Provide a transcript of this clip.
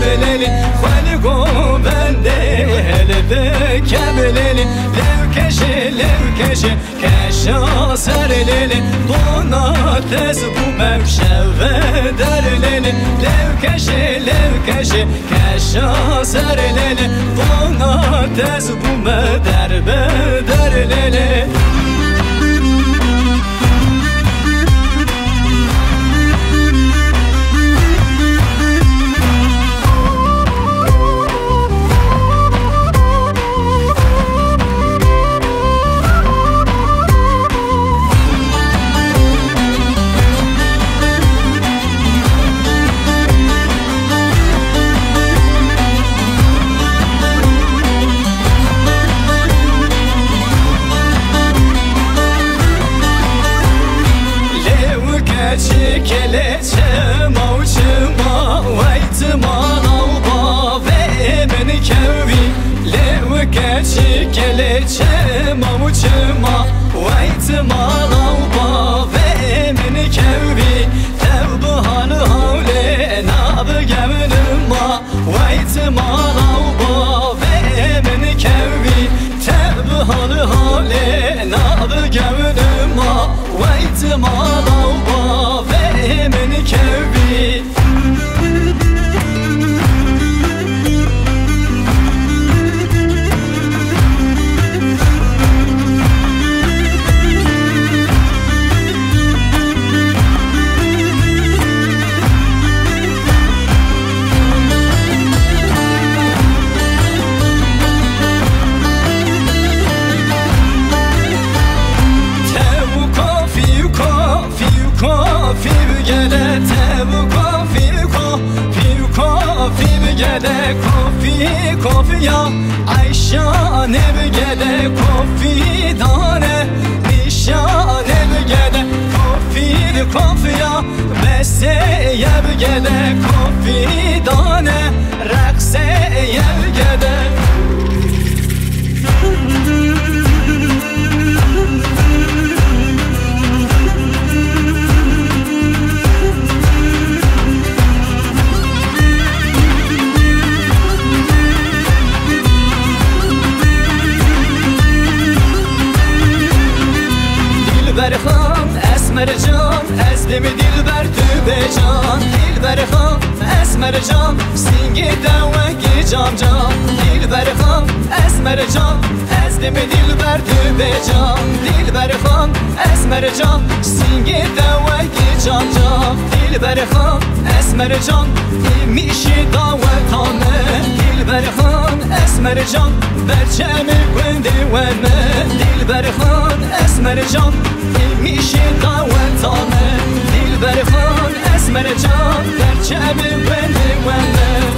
بللی خلقو بنده هل کبللی لوکشه کشا سر لیلی دونا تز بومم شوه در لیلی لوکشه کشا سر لیلی دونا تز بومم در لیلی Kele çema uçma vaytma nalba ve beni kevi levke kele çema uçma vaytma nalba ve beni kevi tevbe halı havle nab gemnma vaytma nalba ve beni kevi tevbe halı havle nab gemnma vaytma nalba beni kevi gede tebu kofi gede kofi ya Ayşa ne gede kofi dane nişane gede kofi ya bese yeb gede kofi dane rakse yeb gede اسمر جان از دم دلبر تو بجان دلبر خان اسمر جان سینگ دوگی جام جام دلبر خان اسمر جان از دم دلبر تو بجان دلبر خان اسمر جان سینگ دوگی جام جام دلبر خان اسمر جان میشی داوتانه دلبر خان اسمر جان برچم گنده ورمه دلبر خان اسمر جان میشه داوتانه دلبر خان اسمر جان برچم بنده ونده